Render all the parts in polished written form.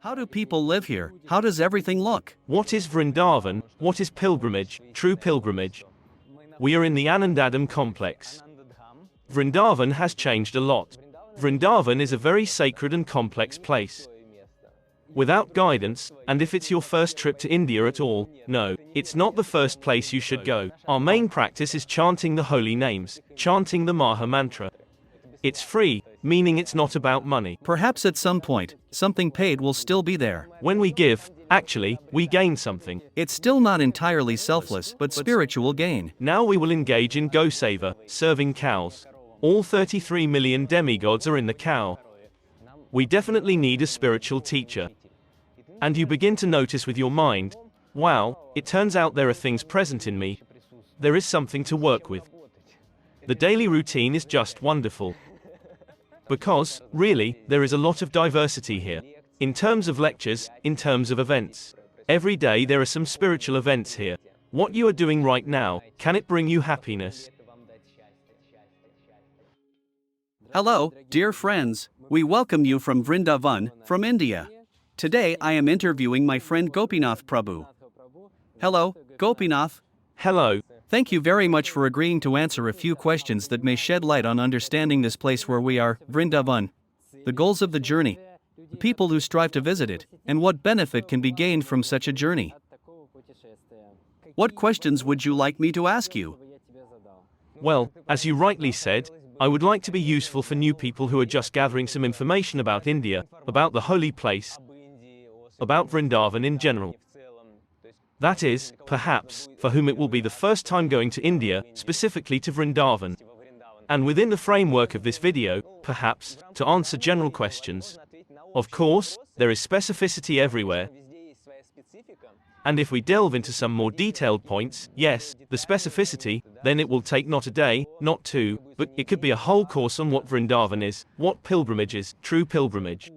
How do people live here? How does everything look? What is Vrindavan? What is pilgrimage, true pilgrimage? We are in the Anandadam complex. Vrindavan has changed a lot. Vrindavan is a very sacred and complex place. Without guidance, and if it's your first trip to India at all, no, it's not the first place you should go. Our main practice is chanting the holy names, chanting the Maha Mantra. It's free, meaning it's not about money. Perhaps at some point, something paid will still be there. When we give, actually, we gain something. It's still not entirely selfless, but spiritual gain. Now we will engage in Goseva, serving cows. All 33 million demigods are in the cow. We definitely need a spiritual teacher. And you begin to notice with your mind, wow, it turns out there are things present in me. There is something to work with. The daily routine is just wonderful. Because, really, there is a lot of diversity here. In terms of lectures, in terms of events. Every day there are some spiritual events here. What you are doing right now, can it bring you happiness? Hello, dear friends. We welcome you from Vrindavan, from India. Today I am interviewing my friend Gopinath Prabhu. Hello, Gopinath. Hello. Thank you very much for agreeing to answer a few questions that may shed light on understanding this place where we are, Vrindavan. The goals of the journey, the people who strive to visit it, and what benefit can be gained from such a journey. What questions would you like me to ask you? Well, as you rightly said, I would like to be useful for new people who are just gathering some information about India, about the holy place, about Vrindavan in general. That is, perhaps, for whom it will be the first time going to India, specifically to Vrindavan. And within the framework of this video, perhaps, to answer general questions. Of course, there is specificity everywhere. And if we delve into some more detailed points, yes, the specificity, then it will take not a day, not two, but it could be a whole course on what Vrindavan is, what pilgrimage is, true pilgrimage.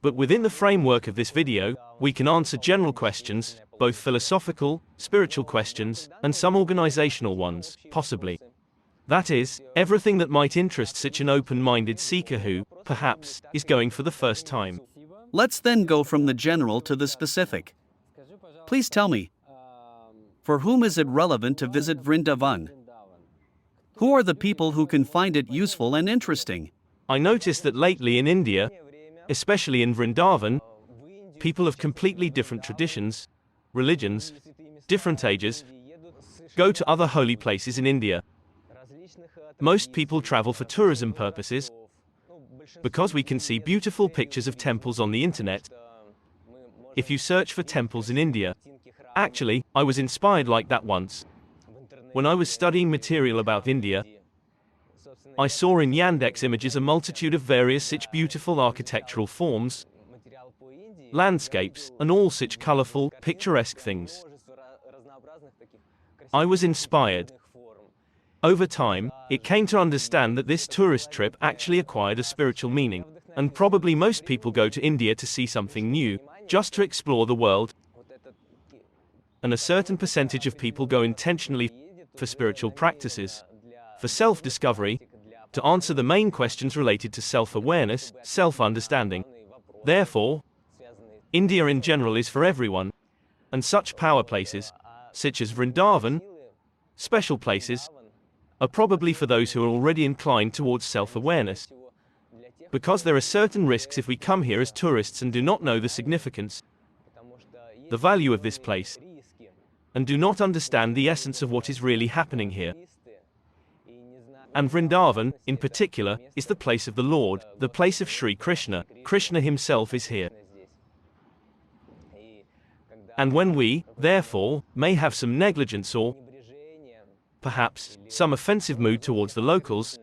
But within the framework of this video, we can answer general questions, both philosophical, spiritual questions, and some organizational ones, possibly. That is, everything that might interest such an open-minded seeker who, perhaps, is going for the first time. Let's then go from the general to the specific. Please tell me, for whom is it relevant to visit Vrindavan? Who are the people who can find it useful and interesting? I noticed that lately in India, especially in Vrindavan, people of completely different traditions, religions, different ages, go to other holy places in India. Most people travel for tourism purposes, because we can see beautiful pictures of temples on the internet. If you search for temples in India, actually, I was inspired like that once. When I was studying material about India, I saw in Yandex images a multitude of various such beautiful architectural forms, landscapes, and all such colorful, picturesque things. I was inspired. Over time, it came to understand that this tourist trip actually acquired a spiritual meaning, and probably most people go to India to see something new, just to explore the world. And a certain percentage of people go intentionally for spiritual practices, for self-discovery, to answer the main questions related to self-awareness, self-understanding. Therefore, India in general is for everyone, and such power places, such as Vrindavan, special places, are probably for those who are already inclined towards self-awareness. Because there are certain risks if we come here as tourists and do not know the significance, the value of this place, and do not understand the essence of what is really happening here. And Vrindavan, in particular, is the place of the Lord, the place of Sri Krishna. Krishna himself is here. And when we, therefore, may have some negligence or, perhaps, some offensive mood towards the locals,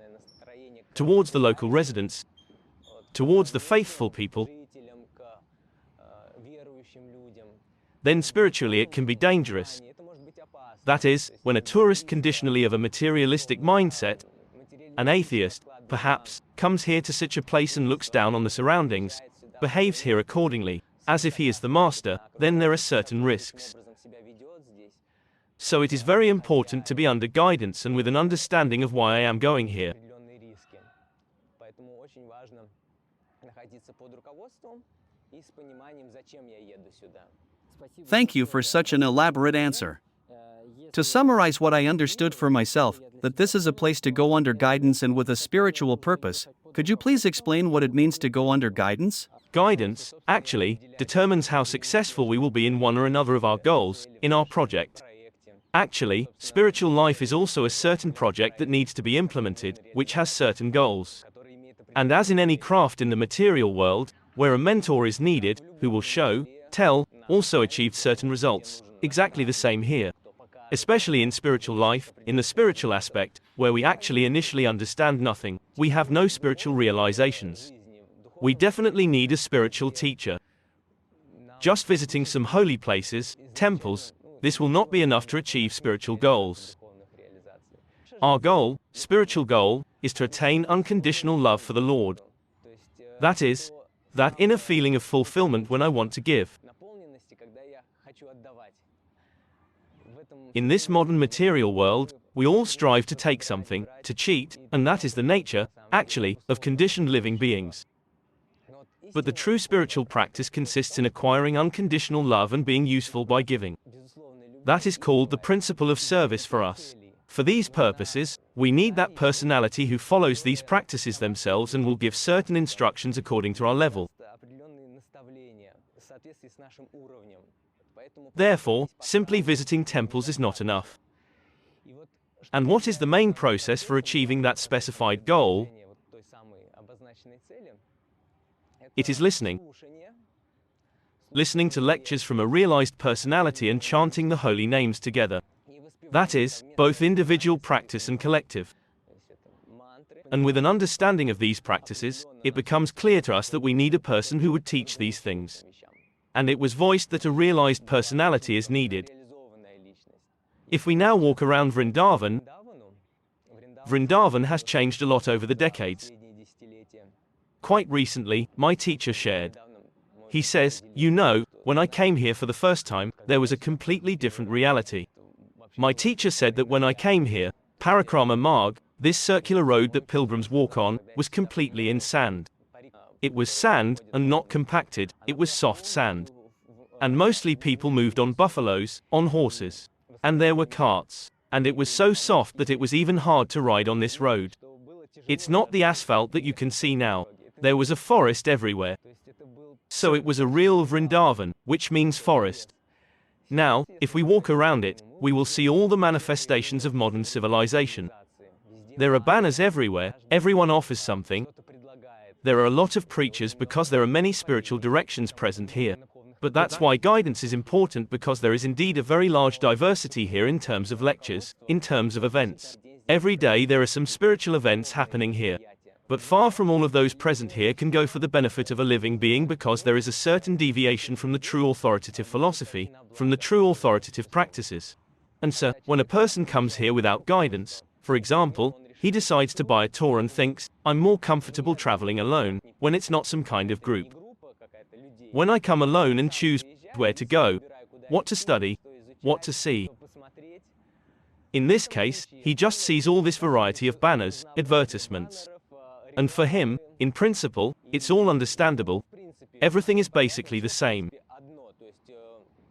towards the local residents, towards the faithful people, then spiritually it can be dangerous. That is, when a tourist conditionally of a materialistic mindset, an atheist, perhaps, comes here to such a place and looks down on the surroundings, behaves here accordingly, as if he is the master, then there are certain risks. So it is very important to be under guidance and with an understanding of why I am going here. Thank you for such an elaborate answer. To summarize what I understood for myself, that this is a place to go under guidance and with a spiritual purpose, could you please explain what it means to go under guidance? Guidance, actually, determines how successful we will be in one or another of our goals, in our project. Actually, spiritual life is also a certain project that needs to be implemented, which has certain goals. And as in any craft in the material world, where a mentor is needed, who will show, tell, also achieve certain results, exactly the same here. Especially in spiritual life, in the spiritual aspect, where we actually initially understand nothing, we have no spiritual realizations. We definitely need a spiritual teacher. Just visiting some holy places, temples, this will not be enough to achieve spiritual goals. Our goal, spiritual goal, is to attain unconditional love for the Lord. That is, that inner feeling of fulfillment when I want to give. In this modern material world, we all strive to take something, to cheat, and that is the nature, actually, of conditioned living beings. But the true spiritual practice consists in acquiring unconditional love and being useful by giving. That is called the principle of service for us. For these purposes, we need that personality who follows these practices themselves and will give certain instructions according to our level. Therefore, simply visiting temples is not enough. And what is the main process for achieving that specified goal? It is listening. Listening to lectures from a realized personality and chanting the holy names together. That is, both individual practice and collective. And with an understanding of these practices, it becomes clear to us that we need a person who would teach these things. And it was voiced that a realized personality is needed. If we now walk around Vrindavan, Vrindavan has changed a lot over the decades. Quite recently, my teacher shared. He says, you know, when I came here for the first time, there was a completely different reality. My teacher said that when I came here, Parikrama Marg, this circular road that pilgrims walk on, was completely in sand. It was sand, and not compacted, it was soft sand. And mostly people moved on buffaloes, on horses. And there were carts. And it was so soft that it was even hard to ride on this road. It's not the asphalt that you can see now. There was a forest everywhere. So it was a real Vrindavan, which means forest. Now, if we walk around it, we will see all the manifestations of modern civilization. There are banners everywhere, everyone offers something. There are a lot of preachers because there are many spiritual directions present here. But that's why guidance is important, because there is indeed a very large diversity here in terms of lectures, in terms of events. Every day there are some spiritual events happening here. But far from all of those present here can go for the benefit of a living being, because there is a certain deviation from the true authoritative philosophy, from the true authoritative practices. And so, when a person comes here without guidance, for example, he decides to buy a tour and thinks, I'm more comfortable traveling alone, when it's not some kind of group. When I come alone and choose where to go, what to study, what to see. In this case, he just sees all this variety of banners, advertisements. And for him, in principle, it's all understandable. Everything is basically the same.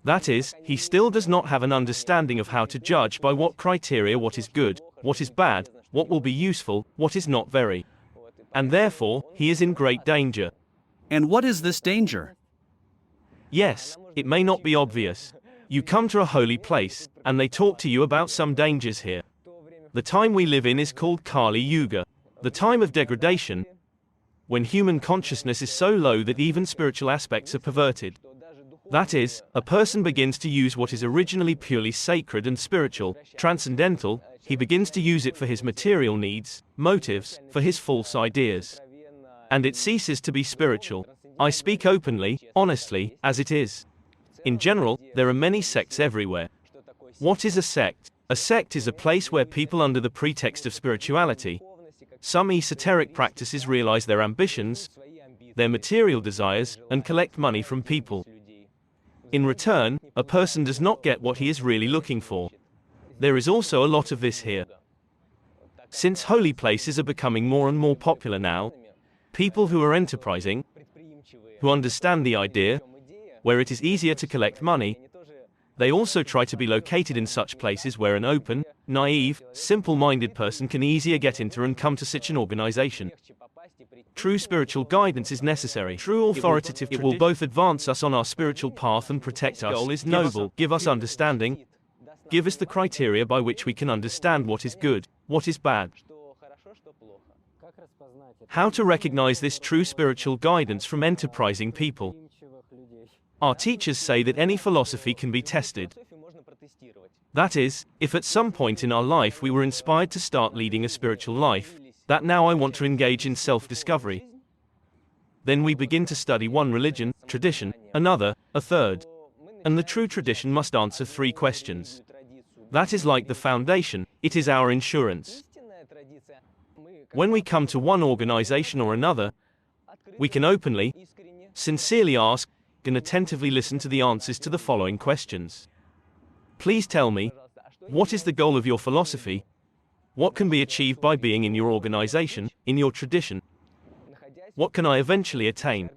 That is, he still does not have an understanding of how to judge by what criteria what is good, what is bad, what will be useful, what is not very. And therefore, he is in great danger. And what is this danger? Yes, it may not be obvious. You come to a holy place, and they talk to you about some dangers here. The time we live in is called Kali Yuga, the time of degradation, when human consciousness is so low that even spiritual aspects are perverted. That is, a person begins to use what is originally purely sacred and spiritual, transcendental, he begins to use it for his material needs, motives, for his false ideas. And it ceases to be spiritual. I speak openly, honestly, as it is. In general, there are many sects everywhere. What is a sect? A sect is a place where people, under the pretext of spirituality, some esoteric practices, realize their ambitions, their material desires, and collect money from people. In return, a person does not get what he is really looking for. There is also a lot of this here. Since holy places are becoming more and more popular now, people who are enterprising, who understand the idea, where it is easier to collect money. They also try to be located in such places where an open, naive, simple-minded person can easier get into and come to such an organization. True spiritual guidance is necessary. True authoritative it will both advance us on our spiritual path and protect us. Goal is noble, give us understanding, give us the criteria by which we can understand what is good, what is bad. How to recognize this true spiritual guidance from enterprising people? Our teachers say that any philosophy can be tested. That is, if at some point in our life we were inspired to start leading a spiritual life, that now I want to engage in self-discovery. Then we begin to study one religion, tradition, another, a third. And the true tradition must answer 3 questions. That is like the foundation, it is our insurance. When we come to one organization or another, we can openly, sincerely ask, and attentively listen to the answers to the following questions. Please tell me, what is the goal of your philosophy? What can be achieved by being in your organization, in your tradition? What can I eventually attain?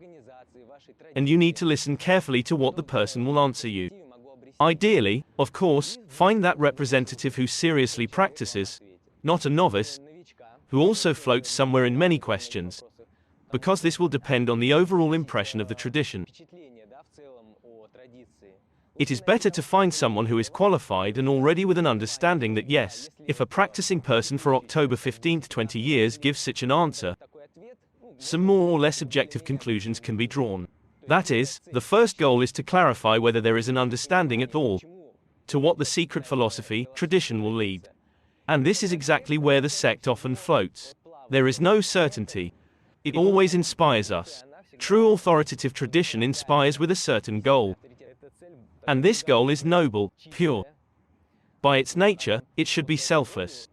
And you need to listen carefully to what the person will answer you. Ideally, of course, find that representative who seriously practices, not a novice, who also floats somewhere in many questions, because this will depend on the overall impression of the tradition. It is better to find someone who is qualified and already with an understanding that yes, if a practicing person for October 15, 20 years gives such an answer, some more or less objective conclusions can be drawn. That is, the first goal is to clarify whether there is an understanding at all, to what the secret philosophy, tradition will lead. And this is exactly where the sect often floats. There is no certainty. It always inspires us. True authoritative tradition inspires with a certain goal. And this goal is noble, pure. By its nature, it should be selfless.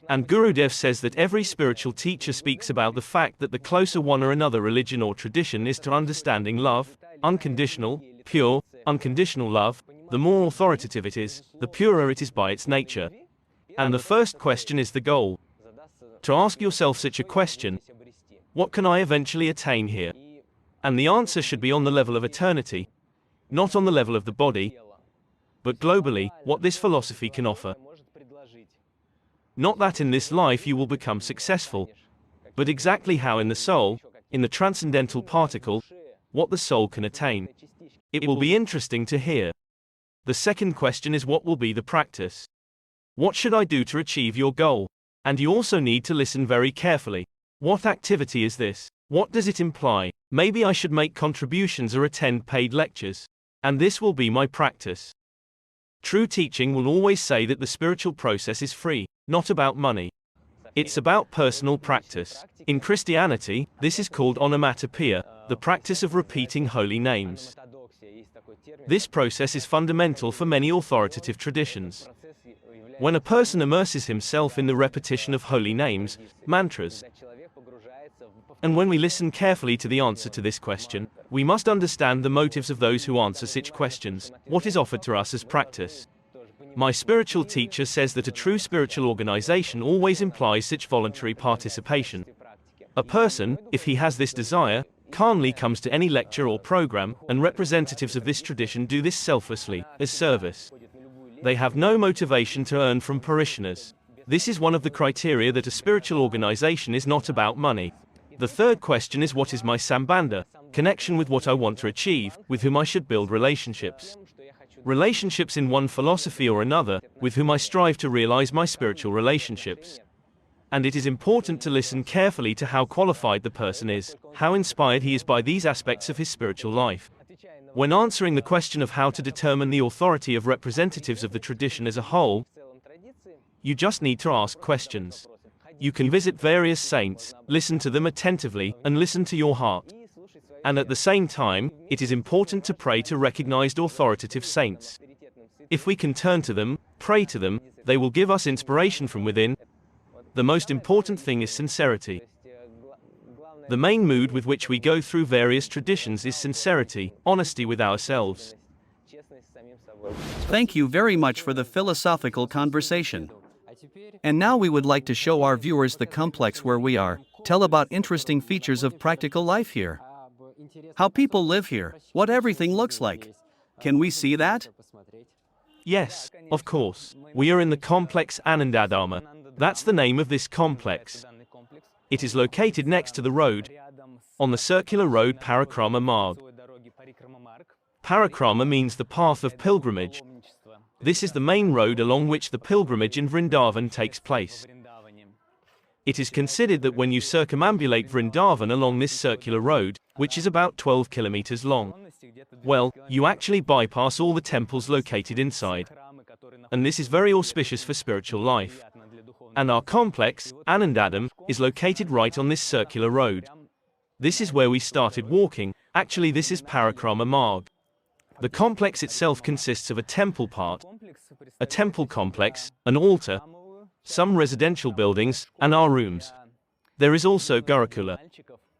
And Gurudev says that every spiritual teacher speaks about the fact that the closer one or another religion or tradition is to understanding love, unconditional, pure, unconditional love, the more authoritative it is, the purer it is by its nature. And the first question is the goal. To ask yourself such a question, what can I eventually attain here? And the answer should be on the level of eternity, not on the level of the body, but globally, what this philosophy can offer. Not that in this life you will become successful, but exactly how in the soul, in the transcendental particle, what the soul can attain. It will be interesting to hear. The second question is what will be the practice? What should I do to achieve your goal? And you also need to listen very carefully. What activity is this? What does it imply? Maybe I should make contributions or attend paid lectures. And this will be my practice. True teaching will always say that the spiritual process is free, not about money. It's about personal practice. In Christianity, this is called onomatopoeia, the practice of repeating holy names. This process is fundamental for many authoritative traditions. When a person immerses himself in the repetition of holy names, mantras, and when we listen carefully to the answer to this question, we must understand the motives of those who answer such questions, what is offered to us as practice. My spiritual teacher says that a true spiritual organization always implies such voluntary participation. A person, if he has this desire, calmly comes to any lecture or program, and representatives of this tradition do this selflessly, as service. They have no motivation to earn from parishioners. This is one of the criteria that a spiritual organization is not about money. The third question is what is my sambandha, connection with what I want to achieve, with whom I should build relationships. Relationships in one philosophy or another, with whom I strive to realize my spiritual relationships. And it is important to listen carefully to how qualified the person is, how inspired he is by these aspects of his spiritual life. When answering the question of how to determine the authority of representatives of the tradition as a whole, you just need to ask questions. You can visit various saints, listen to them attentively, and listen to your heart. And at the same time, it is important to pray to recognized authoritative saints. If we can turn to them, pray to them, they will give us inspiration from within. The most important thing is sincerity. The main mood with which we go through various traditions is sincerity, honesty with ourselves. Thank you very much for the philosophical conversation. And now we would like to show our viewers the complex where we are, tell about interesting features of practical life here. How people live here, what everything looks like. Can we see that? Yes, of course. We are in the complex Anandadharma. That's the name of this complex. It is located next to the road, on the circular road Parikrama Marg. Parikrama means the path of pilgrimage. This is the main road along which the pilgrimage in Vrindavan takes place. It is considered that when you circumambulate Vrindavan along this circular road, which is about 12 kilometers long, well, you actually bypass all the temples located inside. And this is very auspicious for spiritual life. And our complex, Anandadam, is located right on this circular road. This is where we started walking. Actually, this is Parikrama Marg. The complex itself consists of a temple part, a temple complex, an altar, some residential buildings, and our rooms. There is also Gurukula.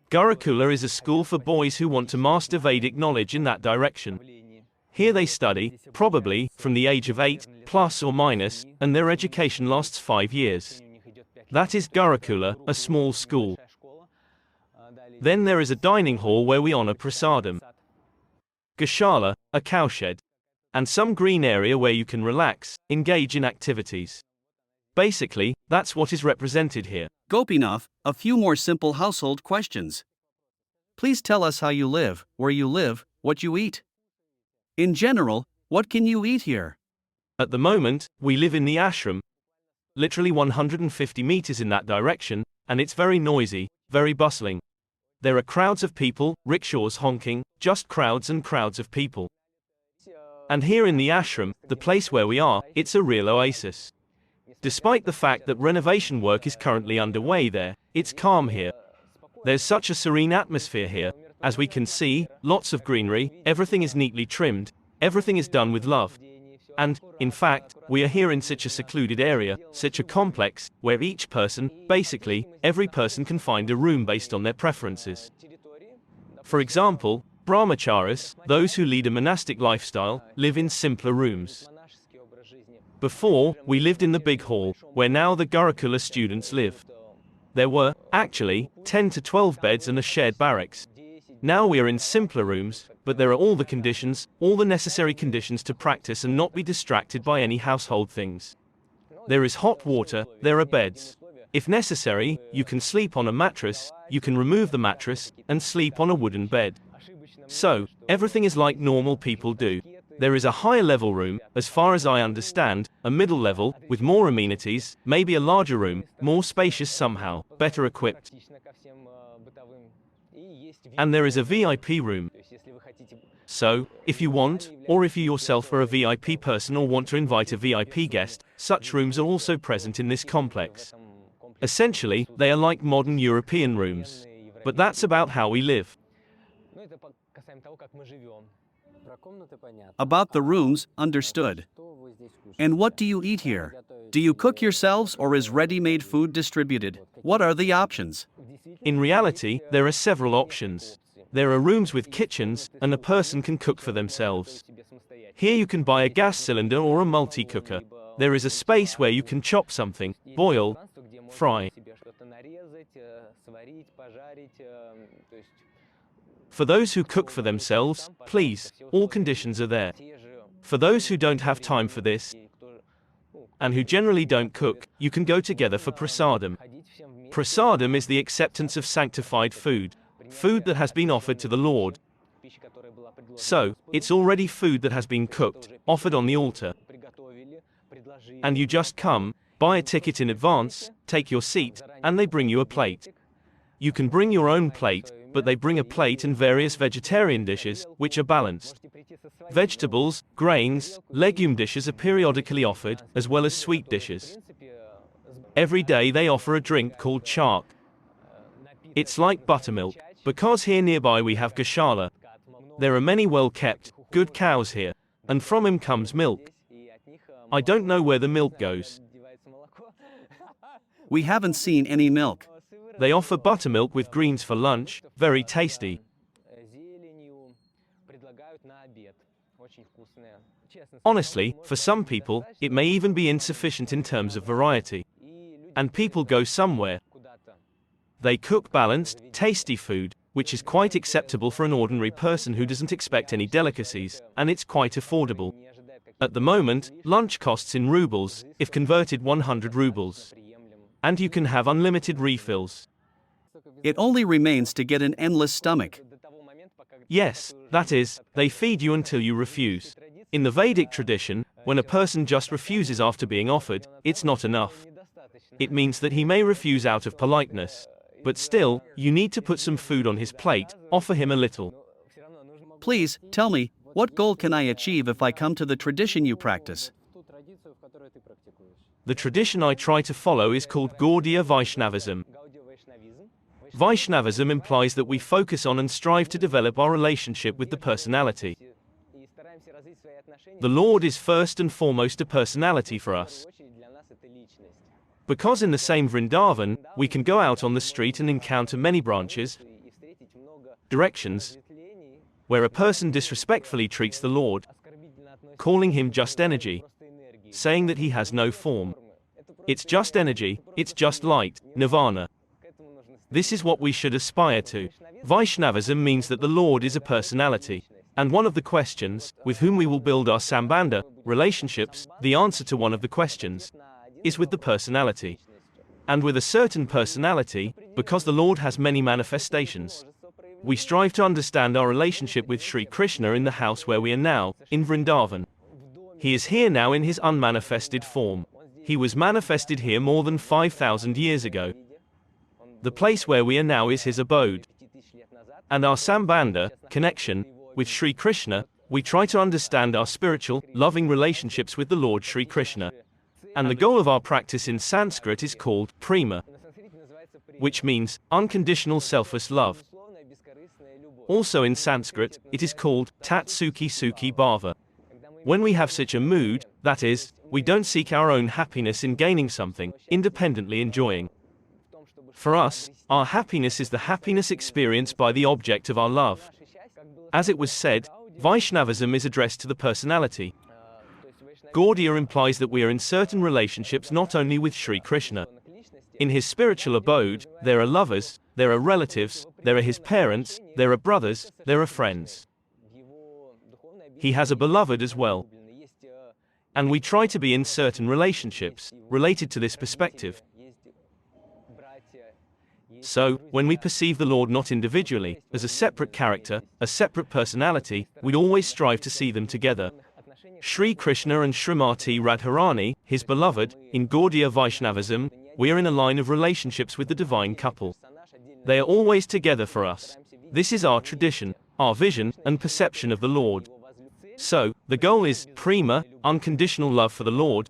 Gurukula is a school for boys who want to master Vedic knowledge in that direction. Here they study, probably, from the age of 8, plus or minus, and their education lasts 5 years. That is Gurukula, a small school. Then there is a dining hall where we honor prasadam. Goshala, a cowshed. And some green area where you can relax, engage in activities. Basically, that's what is represented here. Gopinath, a few more simple household questions. Please tell us how you live, where you live, what you eat. In general, what can you eat here? At the moment, we live in the ashram, literally 150 meters in that direction, and it's very noisy, very bustling. There are crowds of people, rickshaws honking, just crowds and crowds of people. And here in the ashram, the place where we are, it's a real oasis. Despite the fact that renovation work is currently underway there, it's calm here. There's such a serene atmosphere here. As we can see, lots of greenery, everything is neatly trimmed, everything is done with love. And, in fact, we are here in such a secluded area, such a complex, where each person, basically, every person can find a room based on their preferences. For example, brahmacharis, those who lead a monastic lifestyle, live in simpler rooms. Before, we lived in the big hall, where now the Gurukula students live. There were, actually, 10 to 12 beds and a shared barracks. Now we are in simpler rooms, but there are all the conditions, all the necessary conditions to practice and not be distracted by any household things. There is hot water, there are beds. If necessary, you can sleep on a mattress, you can remove the mattress, and sleep on a wooden bed. So, everything is like normal people do. There is a higher level room, as far as I understand, a middle level, with more amenities, maybe a larger room, more spacious somehow, better equipped. And there is a VIP room. So, if you want, or if you yourself are a VIP person or want to invite a VIP guest, such rooms are also present in this complex. Essentially, they are like modern European rooms. But that's about how we live. About the rooms, understood. And what do you eat here? Do you cook yourselves or is ready-made food distributed? What are the options? In reality, there are several options. There are rooms with kitchens, and a person can cook for themselves. Here you can buy a gas cylinder or a multi-cooker. There is a space where you can chop something, boil, fry. For those who cook for themselves, please, all conditions are there. For those who don't have time for this, and who generally don't cook, you can go together for prasadam. Prasadam is the acceptance of sanctified food, food that has been offered to the Lord. So, it's already food that has been cooked, offered on the altar. And you just come, buy a ticket in advance, take your seat, and they bring you a plate. You can bring your own plate, but they bring a plate and various vegetarian dishes, which are balanced. Vegetables, grains, legume dishes are periodically offered, as well as sweet dishes. Every day they offer a drink called chark. It's like buttermilk, because here nearby we have Goshala. There are many well-kept, good cows here, and from him comes milk. I don't know where the milk goes. We haven't seen any milk. They offer buttermilk with greens for lunch, very tasty. Honestly, for some people, it may even be insufficient in terms of variety. And people go somewhere. They cook balanced, tasty food, which is quite acceptable for an ordinary person who doesn't expect any delicacies, and it's quite affordable. At the moment, lunch costs in rubles, if converted 100 rubles. And you can have unlimited refills. It only remains to get an endless stomach. Yes, that is, they feed you until you refuse. In the Vedic tradition, when a person just refuses after being offered, it's not enough. It means that he may refuse out of politeness. But still, you need to put some food on his plate, offer him a little. Please, tell me, what goal can I achieve if I come to the tradition you practice? The tradition I try to follow is called Gaudiya Vaishnavism. Vaishnavism implies that we focus on and strive to develop our relationship with the personality. The Lord is first and foremost a personality for us. Because in the same Vrindavan, we can go out on the street and encounter many branches, directions, where a person disrespectfully treats the Lord, calling him just energy, saying that he has no form. It's just energy, it's just light, nirvana. This is what we should aspire to. Vaishnavism means that the Lord is a personality. And one of the questions, with whom we will build our sambandha, relationships, the answer to one of the questions, is with the personality. And with a certain personality, because the Lord has many manifestations, we strive to understand our relationship with Sri Krishna in the house where we are now, in Vrindavan. He is here now in his unmanifested form. He was manifested here more than 5,000 years ago. The place where we are now is his abode. And our sambandha, connection, with Sri Krishna, we try to understand our spiritual, loving relationships with the Lord Sri Krishna. And the goal of our practice in Sanskrit is called prema, which means unconditional selfless love. Also in Sanskrit, it is called tat sukhi sukhi bhava. When we have such a mood, that is, we don't seek our own happiness in gaining something, independently enjoying. For us, our happiness is the happiness experienced by the object of our love. As it was said, Vaishnavism is addressed to the personality. Gaudiya implies that we are in certain relationships not only with Sri Krishna. In his spiritual abode, there are lovers, there are relatives, there are his parents, there are brothers, there are friends. He has a beloved as well. And we try to be in certain relationships, related to this perspective. So, when we perceive the Lord not individually, as a separate character, a separate personality, we always strive to see them together. Sri Krishna and Srimati Radharani, his beloved, in Gaudiya Vaishnavism, we are in a line of relationships with the divine couple. They are always together for us. This is our tradition, our vision, and perception of the Lord. So, the goal is prema, unconditional love for the Lord,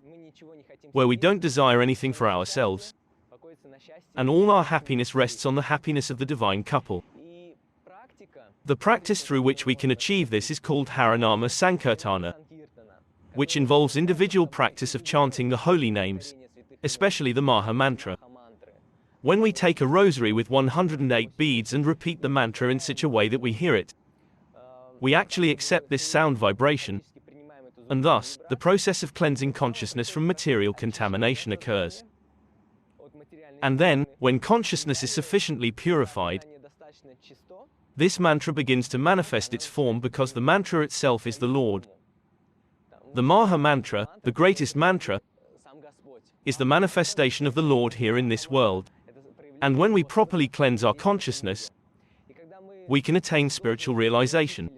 where we don't desire anything for ourselves. And all our happiness rests on the happiness of the divine couple. The practice through which we can achieve this is called Haranama Sankirtana, which involves individual practice of chanting the holy names, especially the Maha Mantra. When we take a rosary with 108 beads and repeat the mantra in such a way that we hear it, we actually accept this sound vibration, and thus, the process of cleansing consciousness from material contamination occurs. And then, when consciousness is sufficiently purified, this mantra begins to manifest its form because the mantra itself is the Lord. The Maha Mantra, the greatest mantra, is the manifestation of the Lord here in this world. And when we properly cleanse our consciousness, we can attain spiritual realization.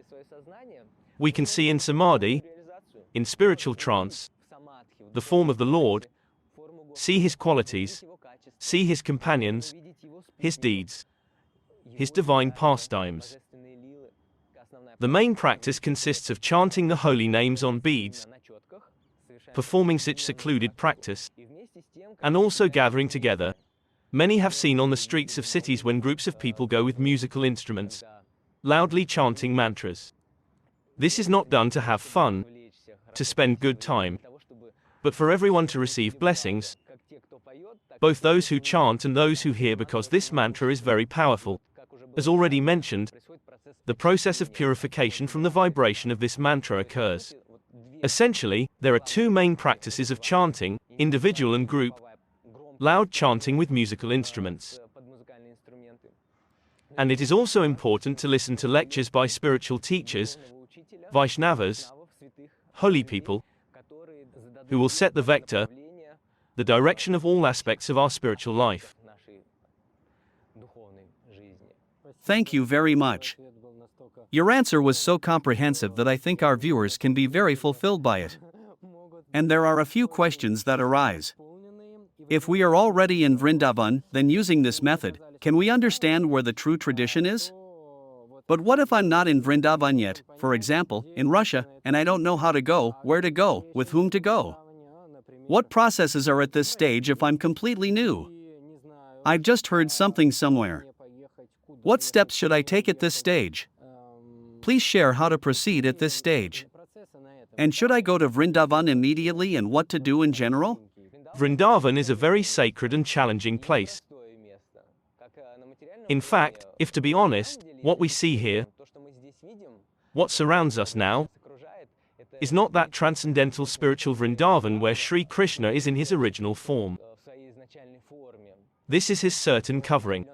We can see in samadhi, in spiritual trance, the form of the Lord, see his qualities, see his companions, his deeds, his divine pastimes. The main practice consists of chanting the holy names on beads, performing such secluded practice, and also gathering together. Many have seen on the streets of cities when groups of people go with musical instruments, loudly chanting mantras. This is not done to have fun, to spend good time, but for everyone to receive blessings, both those who chant and those who hear, because this mantra is very powerful. As already mentioned, the process of purification from the vibration of this mantra occurs. Essentially, there are two main practices of chanting, individual and group. Loud chanting with musical instruments. And it is also important to listen to lectures by spiritual teachers, Vaishnavas, holy people, who will set the vector, the direction of all aspects of our spiritual life. Thank you very much. Your answer was so comprehensive that I think our viewers can be very fulfilled by it. And there are a few questions that arise. If we are already in Vrindavan, then using this method, can we understand where the true tradition is? But what if I'm not in Vrindavan yet, for example, in Russia, and I don't know how to go, where to go, with whom to go? What processes are at this stage if I'm completely new? I've just heard something somewhere. What steps should I take at this stage? Please share how to proceed at this stage. And should I go to Vrindavan immediately and what to do in general? Vrindavan is a very sacred and challenging place. In fact, if to be honest, what we see here, what surrounds us now, is not that transcendental spiritual Vrindavan where Sri Krishna is in his original form. This is his certain covering.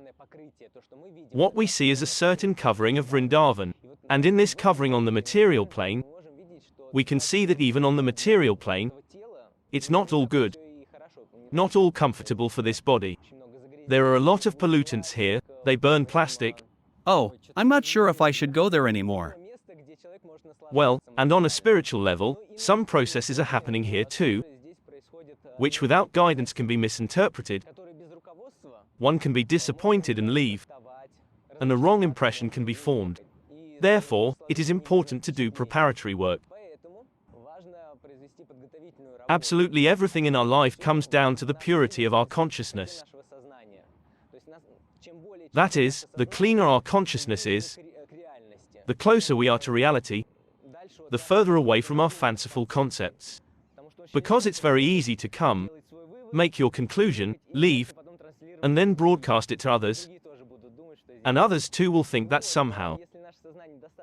What we see is a certain covering of Vrindavan, and in this covering on the material plane, we can see that even on the material plane, it's not all good, not all comfortable for this body. There are a lot of pollutants here, they burn plastic. Oh, I'm not sure if I should go there anymore. Well, and on a spiritual level, some processes are happening here too, which without guidance can be misinterpreted. One can be disappointed and leave, and a wrong impression can be formed. Therefore, it is important to do preparatory work. Absolutely everything in our life comes down to the purity of our consciousness. That is, the cleaner our consciousness is, the closer we are to reality, the further away from our fanciful concepts. Because it's very easy to come, make your conclusion, leave, and then broadcast it to others, and others too will think that somehow.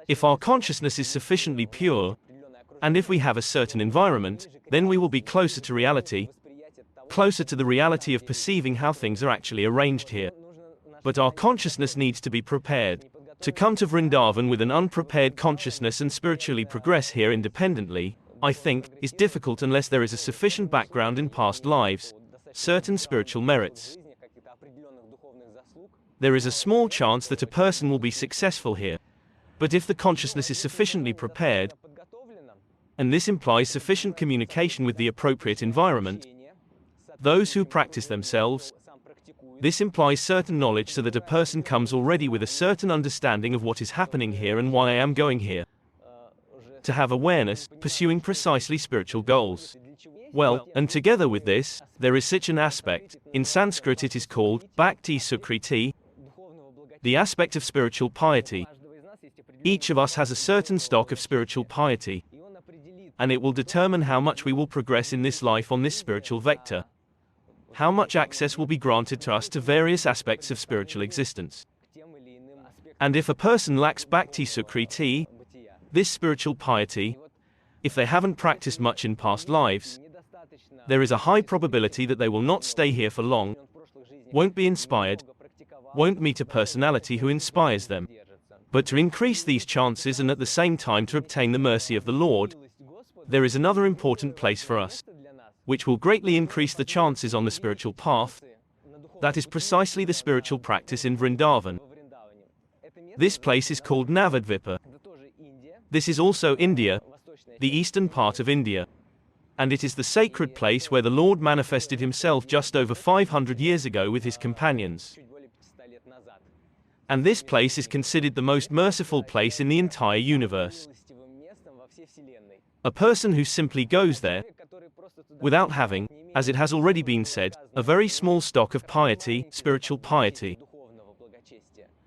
If our consciousness is sufficiently pure, and if we have a certain environment, then we will be closer to reality, closer to the reality of perceiving how things are actually arranged here. But our consciousness needs to be prepared. To come to Vrindavan with an unprepared consciousness and spiritually progress here independently, I think, is difficult unless there is a sufficient background in past lives, certain spiritual merits. There is a small chance that a person will be successful here. But if the consciousness is sufficiently prepared, and this implies sufficient communication with the appropriate environment, those who practice themselves, this implies certain knowledge so that a person comes already with a certain understanding of what is happening here and why I am going here. To have awareness, pursuing precisely spiritual goals. Well, and together with this, there is such an aspect, in Sanskrit it is called bhakti sukriti, the aspect of spiritual piety. Each of us has a certain stock of spiritual piety, and it will determine how much we will progress in this life on this spiritual vector. How much access will be granted to us to various aspects of spiritual existence. And if a person lacks bhakti sukriti, this spiritual piety, if they haven't practiced much in past lives, there is a high probability that they will not stay here for long, won't be inspired, won't meet a personality who inspires them. But to increase these chances and at the same time to obtain the mercy of the Lord, there is another important place for us, which will greatly increase the chances on the spiritual path. That is precisely the spiritual practice in Vrindavan. This place is called Navadvipa. This is also India, the eastern part of India. And it is the sacred place where the Lord manifested himself just over 500 years ago with his companions. And this place is considered the most merciful place in the entire universe. A person who simply goes there, without having, as it has already been said, a very small stock of piety, spiritual piety.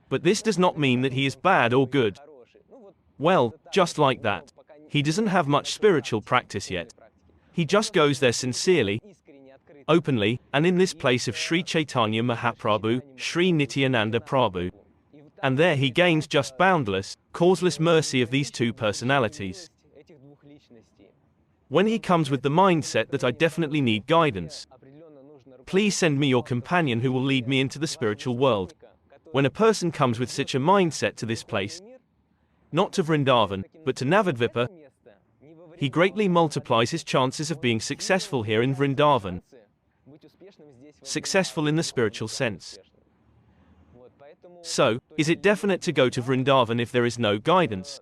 But this does not mean that he is bad or good. Well, just like that. He doesn't have much spiritual practice yet. He just goes there sincerely, openly, and in this place of Sri Chaitanya Mahaprabhu, Sri Nityananda Prabhu. And there he gains just boundless, causeless mercy of these two personalities. When he comes with the mindset that I definitely need guidance, please send me your companion who will lead me into the spiritual world. when a person comes with such a mindset to this place, not to Vrindavan, but to Navadvipa, he greatly multiplies his chances of being successful here in Vrindavan. Successful in the spiritual sense. So, is it definite to go to Vrindavan if there is no guidance?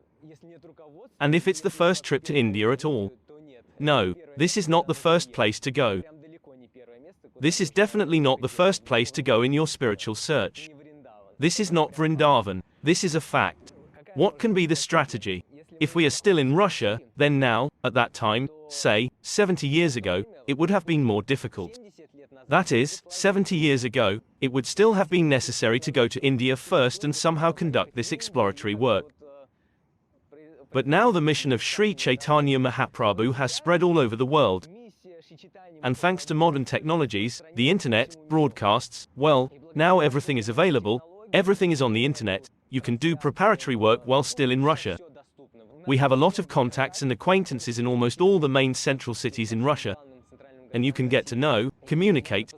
And if it's the first trip to India at all? No, this is not the first place to go. This is definitely not the first place to go in your spiritual search. This is not Vrindavan. This is a fact. What can be the strategy? If we are still in Russia, then now, at that time, say, 70 years ago, it would have been more difficult. That is, 70 years ago, it would still have been necessary to go to India first and somehow conduct this exploratory work. But now the mission of Sri Chaitanya Mahaprabhu has spread all over the world. And thanks to modern technologies, the internet, broadcasts, well, now everything is available, everything is on the internet, you can do preparatory work while still in Russia. We have a lot of contacts and acquaintances in almost all the main central cities in Russia. And you can get to know, communicate.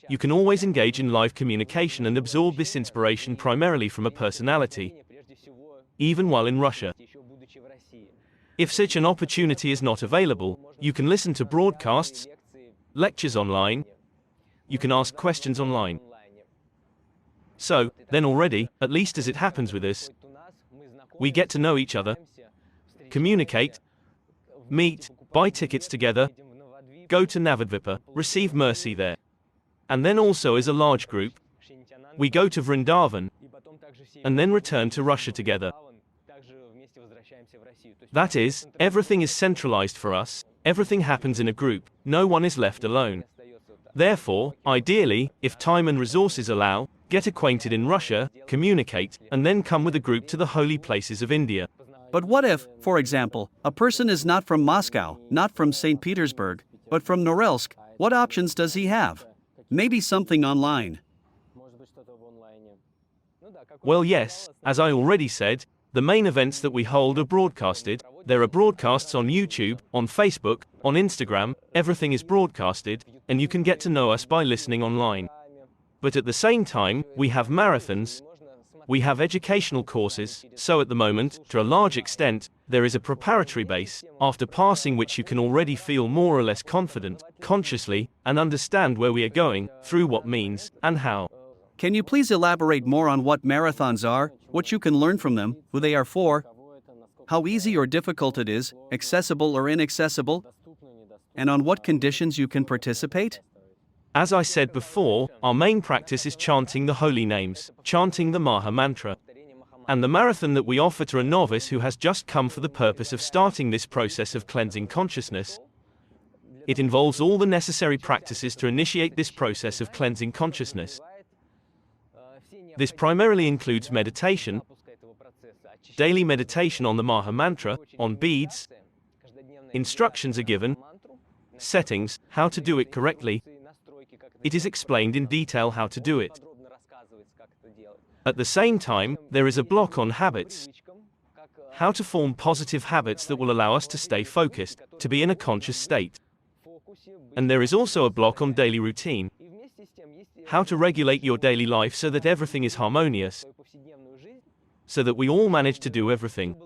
You can always engage in live communication and absorb this inspiration primarily from a personality, even while in Russia. If such an opportunity is not available, you can listen to broadcasts, lectures online, you can ask questions online. So, then already, at least as it happens with us, we get to know each other, communicate, meet, buy tickets together, go to Navadvipa, receive mercy there. And then also as a large group, we go to Vrindavan, and then return to Russia together. That is, everything is centralized for us, everything happens in a group, no one is left alone. Therefore, ideally, if time and resources allow, get acquainted in Russia, communicate, and then come with a group to the holy places of India. But what if, for example, a person is not from Moscow, not from St. Petersburg, but from Norilsk? What options does he have? Maybe something online. Well, yes, as I already said, the main events that we hold are broadcasted. There are broadcasts on YouTube, on Facebook, on Instagram, everything is broadcasted, and you can get to know us by listening online. But at the same time, we have marathons, we have educational courses, so at the moment, to a large extent, there is a preparatory base, after passing which you can already feel more or less confident, consciously, and understand where we are going, through what means, and how. Can you please elaborate more on what marathons are, what you can learn from them, who they are for, how easy or difficult it is, accessible or inaccessible, and on what conditions you can participate? As I said before, our main practice is chanting the holy names, chanting the Maha Mantra. And the marathon that we offer to a novice who has just come for the purpose of starting this process of cleansing consciousness, it involves all the necessary practices to initiate this process of cleansing consciousness. This primarily includes meditation, daily meditation on the Maha Mantra, on beads, instructions are given, settings, how to do it correctly. It is explained in detail how to do it. At the same time, there is a block on habits. How to form positive habits that will allow us to stay focused, to be in a conscious state. And there is also a block on daily routine. How to regulate your daily life so that everything is harmonious, so that we all manage to do everything,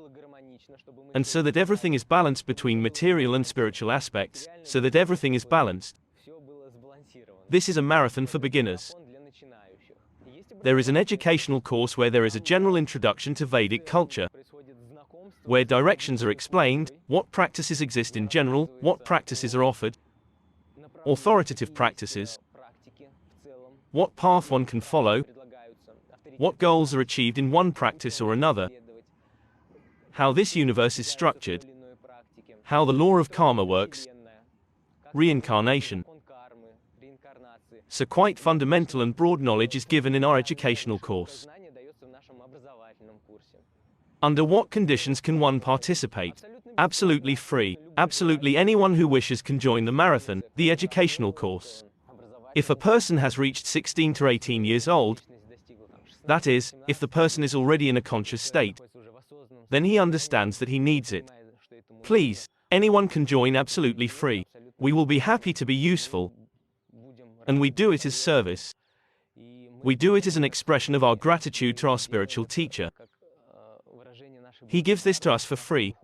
and so that everything is balanced between material and spiritual aspects, so that everything is balanced. This is a marathon for beginners. There is an educational course where there is a general introduction to Vedic culture, where directions are explained, what practices exist in general, what practices are offered, authoritative practices, what path one can follow, what goals are achieved in one practice or another, how this universe is structured, how the law of karma works, reincarnation. So quite fundamental and broad knowledge is given in our educational course. Under what conditions can one participate? Absolutely free. Absolutely anyone who wishes can join the marathon, the educational course. If a person has reached 16 to 18 years old, that is, if the person is already in a conscious state, then he understands that he needs it. Please, anyone can join absolutely free. We will be happy to be useful, and we do it as service. We do it as an expression of our gratitude to our spiritual teacher. He gives this to us for free,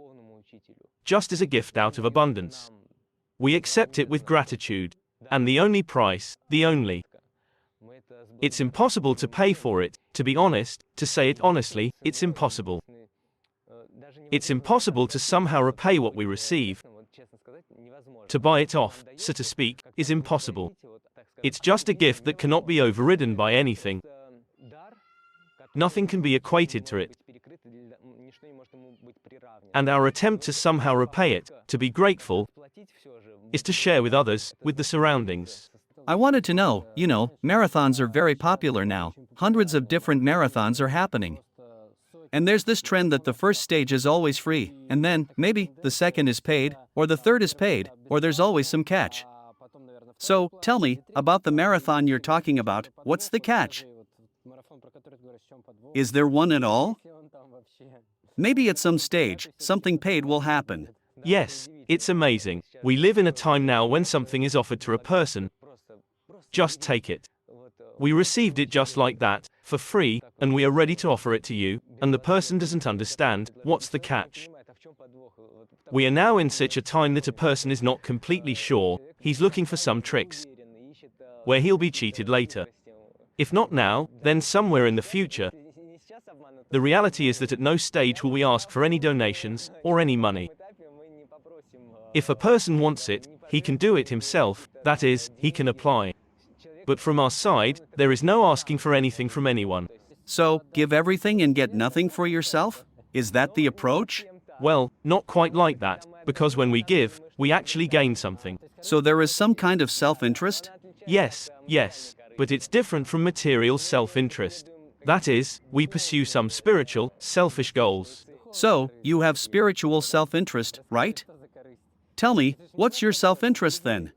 just as a gift out of abundance. We accept it with gratitude. And the only price, it's impossible to pay for it, to be honest, to say it honestly, it's impossible. It's impossible to somehow repay what we receive. To buy it off, so to speak, is impossible. It's just a gift that cannot be overridden by anything. Nothing can be equated to it. And our attempt to somehow repay it, to be grateful, is to share with others, with the surroundings. I wanted to know, marathons are very popular now. Hundreds of different marathons are happening. And there's this trend that the first stage is always free, and then, maybe, the second is paid, or the third is paid, or there's always some catch. So, tell me, about the marathon you're talking about, what's the catch? Is there one at all? Maybe at some stage, something paid will happen. Yes, it's amazing. We live in a time now when something is offered to a person. Just take it. We received it just like that, for free, and we are ready to offer it to you, and the person doesn't understand, what's the catch? We are now in such a time that a person is not completely sure, he's looking for some tricks, where he'll be cheated later. If not now, then somewhere in the future. The reality is that at no stage will we ask for any donations, or any money. If a person wants it, he can do it himself, that is, he can apply. But from our side, there is no asking for anything from anyone. So, give everything and get nothing for yourself? Is that the approach? Well, not quite like that, because when we give, we actually gain something. So there is some kind of self-interest? Yes, but it's different from material self-interest. That is, we pursue some spiritual, selfish goals. So, you have spiritual self-interest, right? Tell me, what's your self-interest then?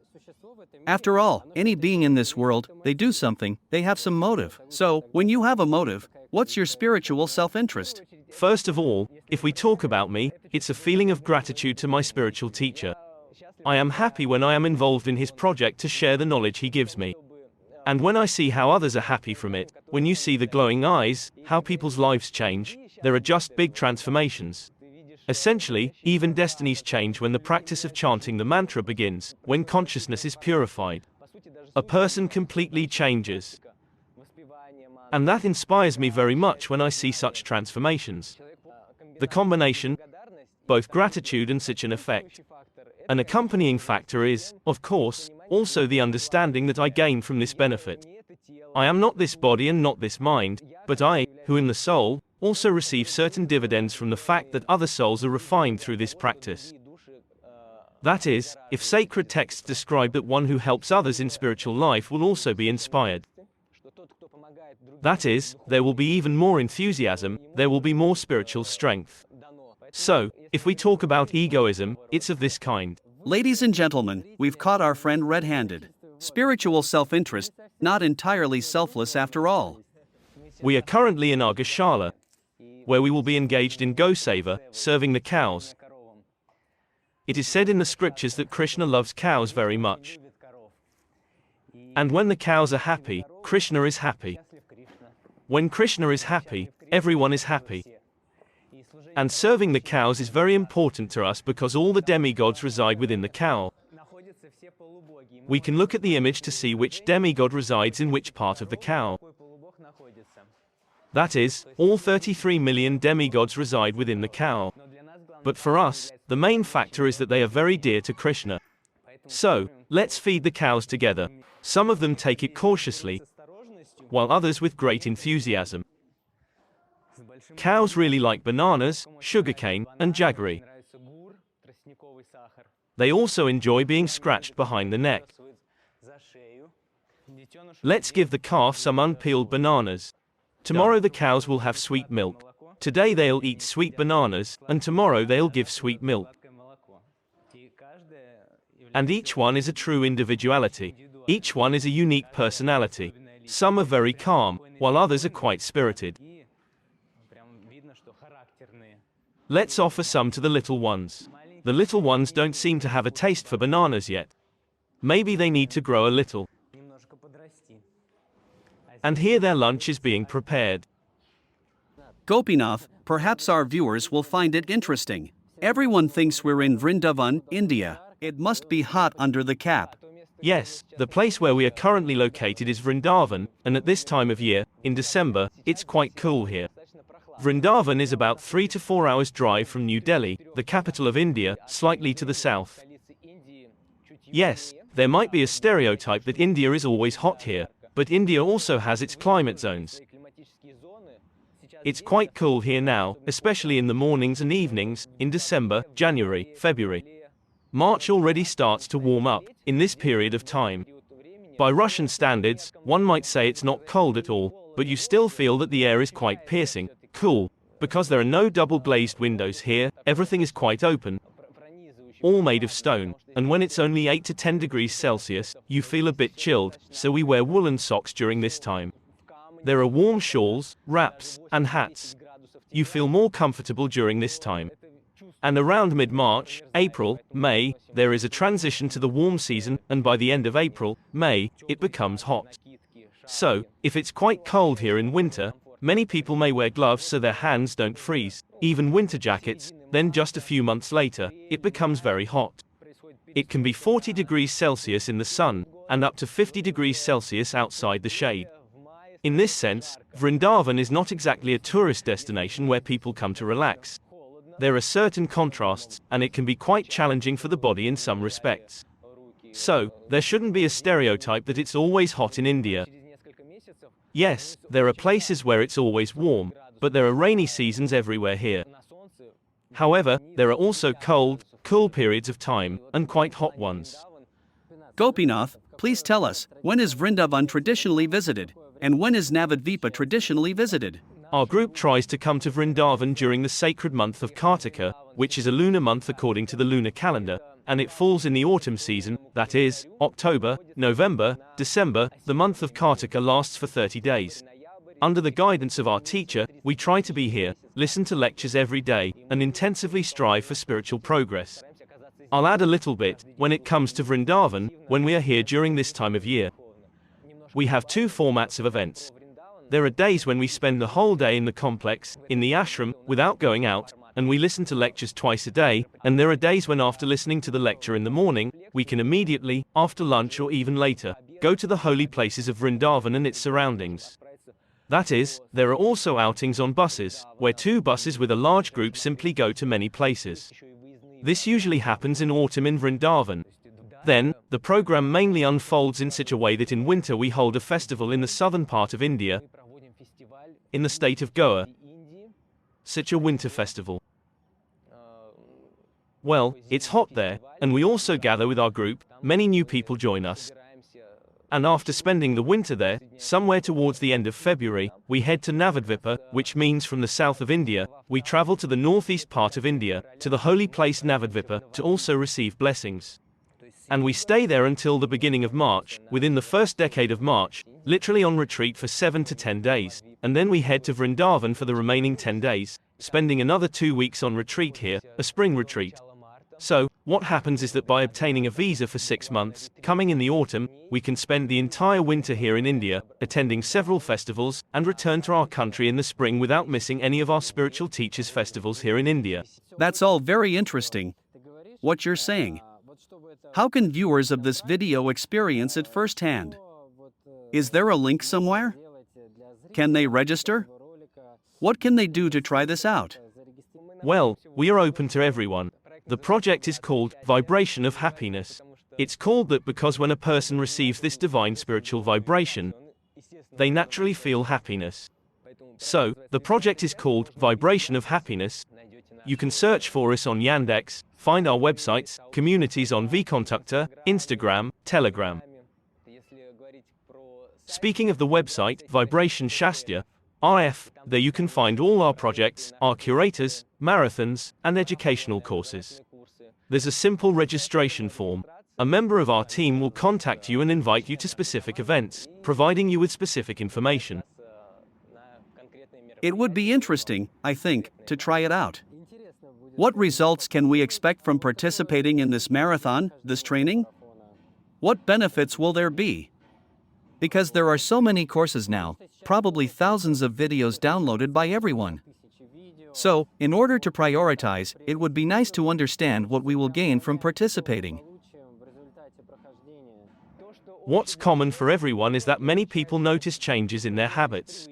After all, any being in this world, they do something, they have some motive. So, when you have a motive, what's your spiritual self-interest? First of all, if we talk about me, it's a feeling of gratitude to my spiritual teacher. I am happy when I am involved in his project to share the knowledge he gives me. And when I see how others are happy from it, when you see the glowing eyes, how people's lives change, there are just big transformations. Essentially, even destinies change when the practice of chanting the mantra begins, when consciousness is purified. A person completely changes. And that inspires me very much when I see such transformations. The combination, both gratitude and such an effect. An accompanying factor is, of course, also the understanding that I gain from this benefit. I am not this body and not this mind, but I, who am the soul, also receive certain dividends from the fact that other souls are refined through this practice. That is, if sacred texts describe that one who helps others in spiritual life will also be inspired. That is, there will be even more enthusiasm, there will be more spiritual strength. So, if we talk about egoism, it's of this kind. Ladies and gentlemen, we've caught our friend red-handed. Spiritual self-interest, not entirely selfless after all. We are currently in our Goshala, where we will be engaged in Goseva, serving the cows. It is said in the scriptures that Krishna loves cows very much. And when the cows are happy, Krishna is happy. When Krishna is happy, everyone is happy. And serving the cows is very important to us because all the demigods reside within the cow. We can look at the image to see which demigod resides in which part of the cow. That is, all 33 million demigods reside within the cow. But for us, the main factor is that they are very dear to Krishna. So, let's feed the cows together. Some of them take it cautiously, while others with great enthusiasm. Cows really like bananas, sugarcane, and jaggery. They also enjoy being scratched behind the neck. Let's give the calf some unpeeled bananas. Tomorrow the cows will have sweet milk. Today they'll eat sweet bananas, and tomorrow they'll give sweet milk. And each one is a true individuality. Each one is a unique personality. Some are very calm, while others are quite spirited. Let's offer some to the little ones. The little ones don't seem to have a taste for bananas yet. Maybe they need to grow a little. and here their lunch is being prepared. Gopinath, perhaps our viewers will find it interesting. Everyone thinks we're in Vrindavan, India. It must be hot under the cap. Yes, the place where we are currently located is Vrindavan, and at this time of year, in December, it's quite cool here. Vrindavan is about 3 to 4 hours drive from New Delhi, the capital of India, slightly to the south. Yes, there might be a stereotype that India is always hot here, but India also has its climate zones. It's quite cool here now, especially in the mornings and evenings, in December, January, February. March already starts to warm up, in this period of time. By Russian standards, one might say it's not cold at all, but you still feel that the air is quite piercing, cool, because there are no double-glazed windows here, everything is quite open, all made of stone, and when it's only 8 to 10 degrees Celsius, you feel a bit chilled, so we wear woolen socks during this time. There are warm shawls, wraps, and hats. You feel more comfortable during this time. And around mid-March, April, May, there is a transition to the warm season, and by the end of April, May, it becomes hot. So, if it's quite cold here in winter, many people may wear gloves so their hands don't freeze, even winter jackets, then just a few months later, it becomes very hot. It can be 40 degrees Celsius in the sun, and up to 50 degrees Celsius outside the shade. In this sense, Vrindavan is not exactly a tourist destination where people come to relax. There are certain contrasts, and it can be quite challenging for the body in some respects. So, there shouldn't be a stereotype that it's always hot in India. Yes, there are places where it's always warm, but there are rainy seasons everywhere here. However, there are also cold, cool periods of time, and quite hot ones. Gopinath, please tell us, when is Vrindavan traditionally visited? And when is Navadvipa traditionally visited? Our group tries to come to Vrindavan during the sacred month of Kartika, which is a lunar month according to the lunar calendar, and it falls in the autumn season, that is, October, November, December. The month of Kartika lasts for 30 days. Under the guidance of our teacher, we try to be here, listen to lectures every day, and intensively strive for spiritual progress. I'll add a little bit, when it comes to Vrindavan, when we are here during this time of year. We have two formats of events. There are days when we spend the whole day in the complex, in the ashram, without going out, and we listen to lectures twice a day, and there are days when after listening to the lecture in the morning, we can immediately, after lunch or even later, go to the holy places of Vrindavan and its surroundings. That is, there are also outings on buses, where 2 buses with a large group simply go to many places. This usually happens in autumn in Vrindavan. Then, the program mainly unfolds in such a way that in winter we hold a festival in the southern part of India, in the state of Goa, such a winter festival. Well, it's hot there, and we also gather with our group, many new people join us. And after spending the winter there, somewhere towards the end of February, we head to Navadvipa, which means from the south of India, we travel to the northeast part of India, to the holy place Navadvipa, to also receive blessings. And we stay there until the beginning of March, within the first decade of March, literally on retreat for 7 to 10 days, and then we head to Vrindavan for the remaining 10 days, spending another 2 weeks on retreat here, a spring retreat. So, what happens is that by obtaining a visa for 6 months, coming in the autumn, we can spend the entire winter here in India, attending several festivals, and return to our country in the spring without missing any of our spiritual teachers' festivals here in India. That's all very interesting. What you're saying. How can viewers of this video experience it firsthand? Is there a link somewhere? Can they register? What can they do to try this out? Well, we are open to everyone. The project is called Vibration of Happiness. It's called that because when a person receives this divine spiritual vibration, they naturally feel happiness. So, the project is called Vibration of Happiness. You can search for us on Yandex, find our websites, communities on vContactor, Instagram, Telegram. Speaking of the website, Vibration Shastya, RF, there you can find all our projects, our curators, marathons, and educational courses. There's a simple registration form. A member of our team will contact you and invite you to specific events, providing you with specific information. It would be interesting, I think, to try it out. What results can we expect from participating in this marathon, this training? What benefits will there be? Because there are so many courses now, probably thousands of videos downloaded by everyone. So, in order to prioritize, it would be nice to understand what we will gain from participating. What's common for everyone is that many people notice changes in their habits.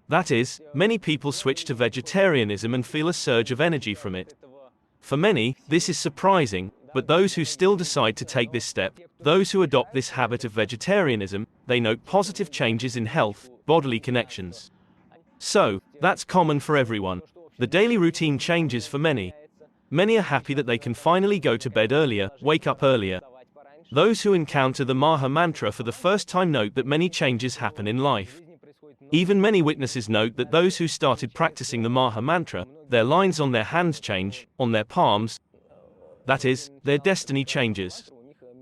That is, many people switch to vegetarianism and feel a surge of energy from it. For many, this is surprising, but those who still decide to take this step, those who adopt this habit of vegetarianism, they note positive changes in health, bodily connections. So, that's common for everyone. The daily routine changes for many. Many are happy that they can finally go to bed earlier, wake up earlier. Those who encounter the Maha Mantra for the first time note that many changes happen in life. Even many witnesses note that those who started practicing the Maha Mantra, their lines on their hands change, on their palms. That is, their destiny changes.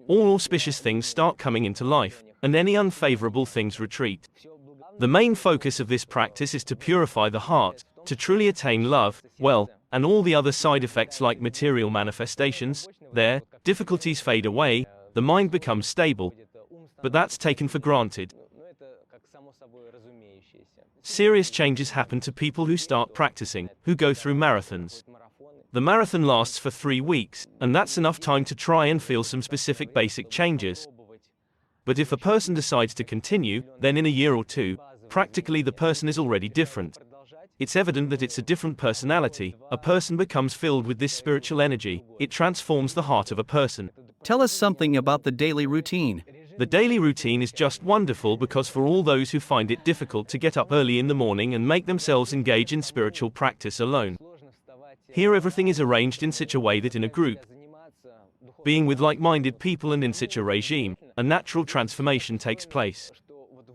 All auspicious things start coming into life, and any unfavorable things retreat. The main focus of this practice is to purify the heart, to truly attain love, well, and all the other side effects like material manifestations, their difficulties fade away, the mind becomes stable. But that's taken for granted. Serious changes happen to people who start practicing, who go through marathons. The marathon lasts for 3 weeks, and that's enough time to try and feel some specific basic changes. But if a person decides to continue, then in a year or two, practically the person is already different. It's evident that it's a different personality. A person becomes filled with this spiritual energy. It transforms the heart of a person. Tell us something about the daily routine. The daily routine is just wonderful because for all those who find it difficult to get up early in the morning and make themselves engage in spiritual practice alone. Here everything is arranged in such a way that in a group, being with like-minded people and in such a regime, a natural transformation takes place.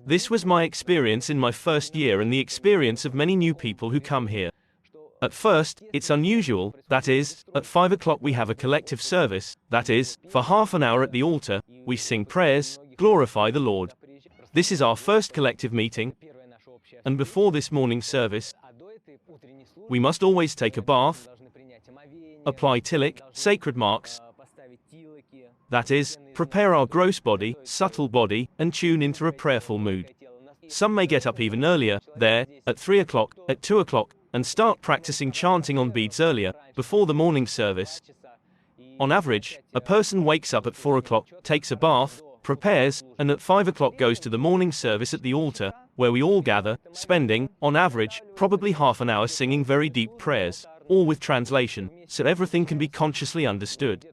This was my experience in my first year and the experience of many new people who come here. At first, it's unusual, that is, at 5 o'clock we have a collective service, that is, for half an hour at the altar, we sing prayers, glorify the Lord. This is our first collective meeting, and before this morning service, we must always take a bath, apply tilak, sacred marks, that is, prepare our gross body, subtle body, and tune into a prayerful mood. Some may get up even earlier, there, at 3 o'clock, at 2 o'clock, and start practicing chanting on beads earlier, before the morning service. On average, a person wakes up at 4 o'clock, takes a bath, prepares, and at 5 o'clock goes to the morning service at the altar, where we all gather, spending, on average, probably half an hour singing very deep prayers, all with translation, so everything can be consciously understood.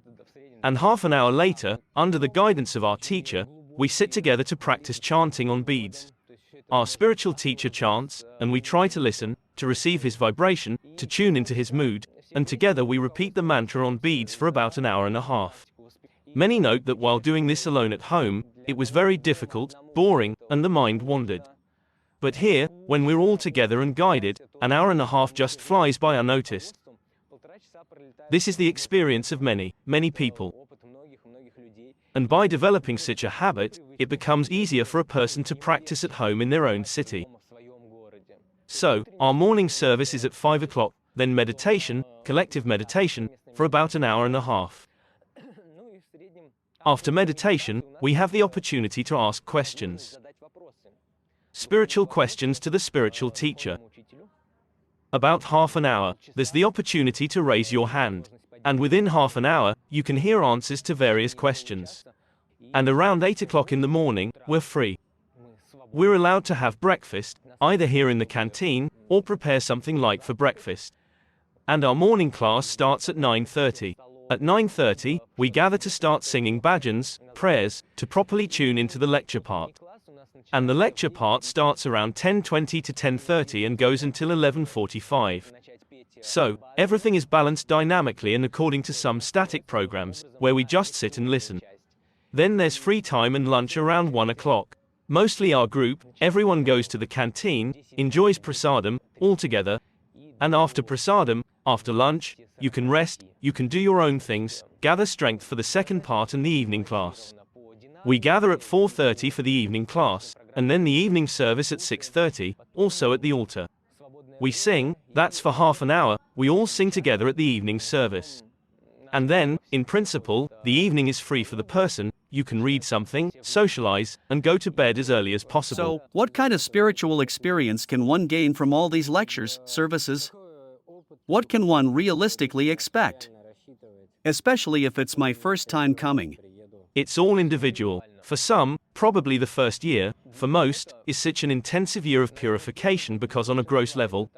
And half an hour later, under the guidance of our teacher, we sit together to practice chanting on beads. Our spiritual teacher chants, and we try to listen, to receive his vibration, to tune into his mood, and together we repeat the mantra on beads for about an hour and a half. Many note that while doing this alone at home, it was very difficult, boring, and the mind wandered. But here, when we're all together and guided, an hour and a half just flies by unnoticed. This is the experience of many, many people. And by developing such a habit, it becomes easier for a person to practice at home in their own city. So, our morning service is at 5 o'clock, then meditation, collective meditation, for about an hour and a half. After meditation, we have the opportunity to ask questions. Spiritual questions to the spiritual teacher. About half an hour, there's the opportunity to raise your hand. And within half an hour, you can hear answers to various questions. And around 8 o'clock in the morning, we're free. We're allowed to have breakfast, either here in the canteen, or prepare something light for breakfast. And our morning class starts at 9:30. At 9:30, we gather to start singing bhajans, prayers, to properly tune into the lecture part. And the lecture part starts around 10:20 to 10:30 and goes until 11:45. So, everything is balanced dynamically and according to some static programs, where we just sit and listen. Then there's free time and lunch around 1 o'clock. Mostly our group, everyone goes to the canteen, enjoys prasadam, all together. And after prasadam, after lunch, you can rest, you can do your own things, gather strength for the second part and the evening class. We gather at 4:30 for the evening class, and then the evening service at 6:30, also at the altar. We sing, that's for half an hour, we all sing together at the evening service. And then, in principle, the evening is free for the person. You can read something, socialize, and go to bed as early as possible. So, what kind of spiritual experience can one gain from all these lectures, services? What can one realistically expect? Especially if it's my first time coming. It's all individual. For some, probably the first year, for most, is such an intensive year of purification because on a gross level,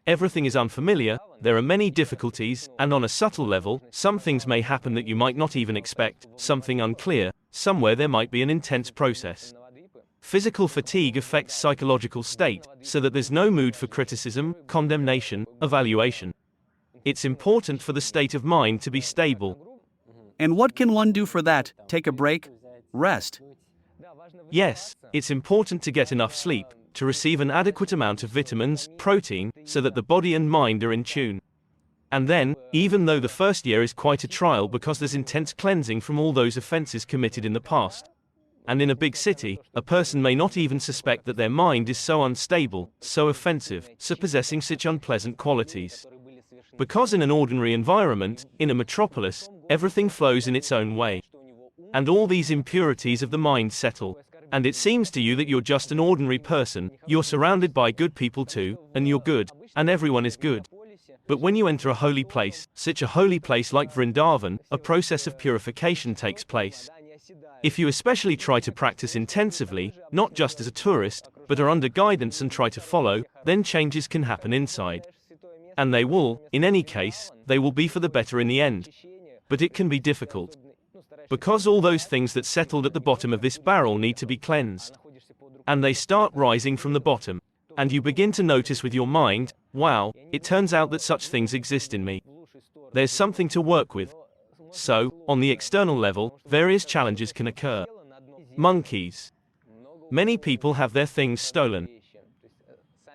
everything is unfamiliar, there are many difficulties, and on a subtle level, some things may happen that you might not even expect, something unclear, somewhere there might be an intense process. Physical fatigue affects psychological state, so that there's no mood for criticism, condemnation, evaluation. It's important for the state of mind to be stable. And what can one do for that? Take a break? Rest? Yes, it's important to get enough sleep, to receive an adequate amount of vitamins, protein, so that the body and mind are in tune. And then, even though the first year is quite a trial because there's intense cleansing from all those offenses committed in the past. And in a big city, a person may not even suspect that their mind is so unstable, so offensive, so possessing such unpleasant qualities. Because in an ordinary environment, in a metropolis, everything flows in its own way. And all these impurities of the mind settle. And it seems to you that you're just an ordinary person, you're surrounded by good people too, and you're good, and everyone is good. But when you enter a holy place, such a holy place like Vrindavan, a process of purification takes place. If you especially try to practice intensively, not just as a tourist, but are under guidance and try to follow, then changes can happen inside. And they will, in any case, they will be for the better in the end. But it can be difficult. Because all those things that settled at the bottom of this barrel need to be cleansed. And they start rising from the bottom. And you begin to notice with your mind, wow, it turns out that such things exist in me. There's something to work with. So, on the external level, various challenges can occur. Monkeys. Many people have their things stolen.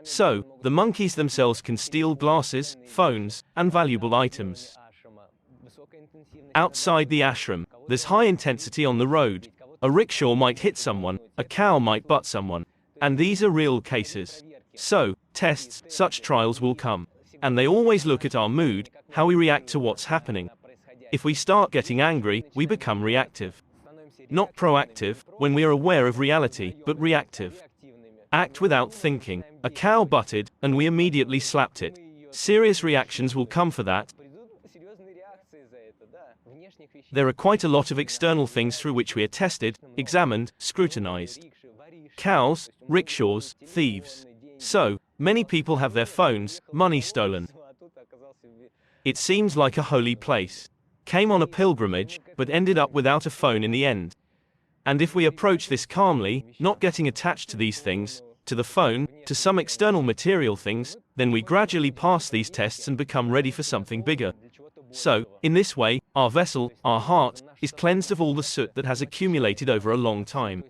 So, the monkeys themselves can steal glasses, phones, and valuable items. Outside the ashram, there's high intensity on the road. A rickshaw might hit someone, a cow might butt someone. And these are real cases. So, tests, such trials will come. And they always look at our mood, how we react to what's happening. If we start getting angry, we become reactive. Not proactive, when we are aware of reality, but reactive. Act without thinking. A cow butted, and we immediately slapped it. Serious reactions will come for that. There are quite a lot of external things through which we are tested, examined, scrutinized. Cows, rickshaws, thieves. So, many people have their phones, money stolen. It seems like a holy place. Came on a pilgrimage, but ended up without a phone in the end. And if we approach this calmly, not getting attached to these things, to the phone, to some external material things, then we gradually pass these tests and become ready for something bigger. So, in this way, our vessel, our heart, is cleansed of all the soot that has accumulated over a long time.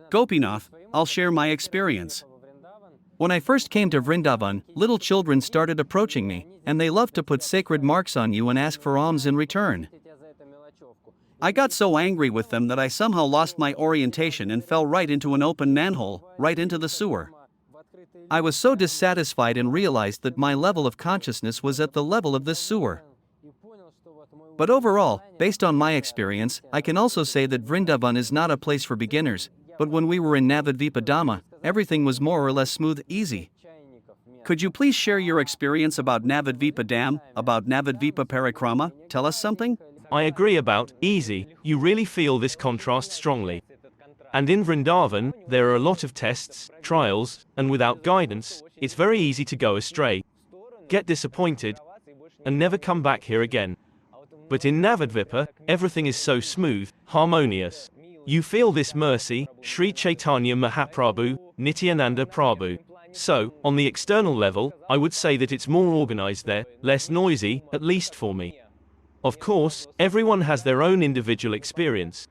Gopinath, I'll share my experience. When I first came to Vrindavan, little children started approaching me, and they loved to put sacred marks on you and ask for alms in return. I got so angry with them that I somehow lost my orientation and fell right into an open manhole, right into the sewer. I was so dissatisfied and realized that my level of consciousness was at the level of this sewer. But overall, based on my experience, I can also say that Vrindavan is not a place for beginners, but when we were in Navadvipa Dhamma, everything was more or less smooth, easy. Could you please share your experience about Navadvipa Dam, about Navadvipa Parikrama? Tell us something? I agree about easy. You really feel this contrast strongly. And in Vrindavan, there are a lot of tests, trials, and without guidance, it's very easy to go astray, get disappointed, and never come back here again. But in Navadvipa, everything is so smooth, harmonious. You feel this mercy, Sri Chaitanya Mahaprabhu, Nityananda Prabhu. So, on the external level, I would say that it's more organized there, less noisy, at least for me. Of course, everyone has their own individual experience.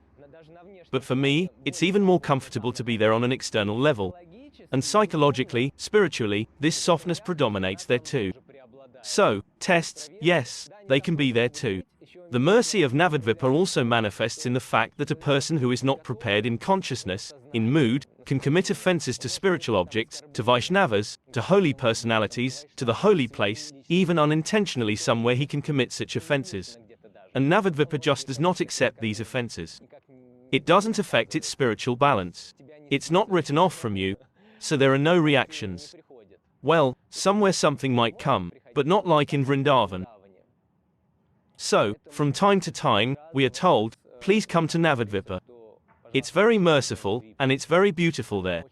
But for me, it's even more comfortable to be there on an external level. And psychologically, spiritually, this softness predominates there too. So, tests, yes, they can be there too. The mercy of Navadvipa also manifests in the fact that a person who is not prepared in consciousness, in mood, can commit offenses to spiritual objects, to Vaishnavas, to holy personalities, to the holy place, even unintentionally somewhere he can commit such offenses. And Navadvipa just does not accept these offenses. It doesn't affect its spiritual balance. It's not written off from you, so there are no reactions. Well, somewhere something might come, but not like in Vrindavan. So, from time to time, we are told, please come to Navadvipa. It's very merciful, and it's very beautiful there.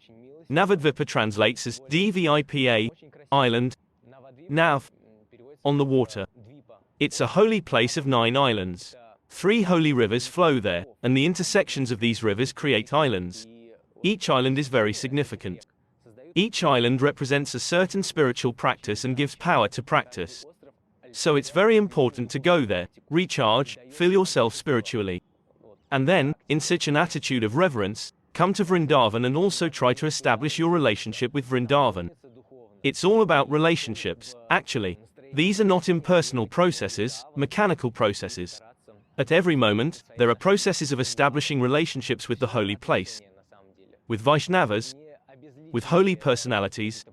Navadvipa translates as Dvipa, island, Nav, on the water. It's a holy place of 9 islands. 3 holy rivers flow there, and the intersections of these rivers create islands. Each island is very significant. Each island represents a certain spiritual practice and gives power to practice. So it's very important to go there, recharge, fill yourself spiritually. And then, in such an attitude of reverence, come to Vrindavan and also try to establish your relationship with Vrindavan. It's all about relationships, actually. These are not impersonal processes, mechanical processes. At every moment, there are processes of establishing relationships with the holy place, with Vaishnavas, with holy personalities,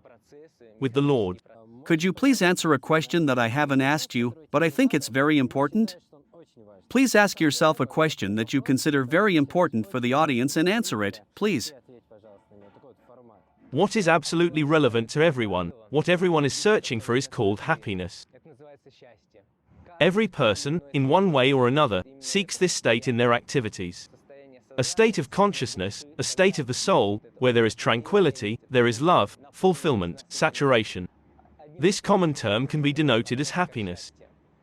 with the Lord. Could you please answer a question that I haven't asked you, but I think it's very important? Please ask yourself a question that you consider very important for the audience and answer it, please. What is absolutely relevant to everyone, what everyone is searching for is called happiness. Every person, in one way or another, seeks this state in their activities. A state of consciousness, a state of the soul, where there is tranquility, there is love, fulfillment, saturation. This common term can be denoted as happiness.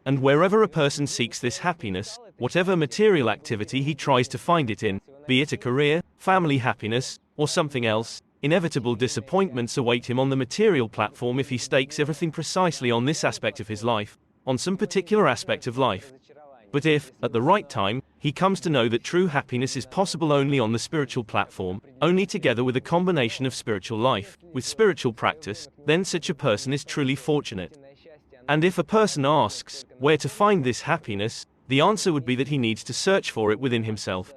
And wherever a person seeks this happiness, whatever material activity he tries to find it in, be it a career, family happiness, or something else, inevitable disappointments await him on the material platform if he stakes everything precisely on this aspect of his life, on some particular aspect of life. But if, at the right time, he comes to know that true happiness is possible only on the spiritual platform, only together with a combination of spiritual life, with spiritual practice, then such a person is truly fortunate. And if a person asks, where to find this happiness, the answer would be that he needs to search for it within himself.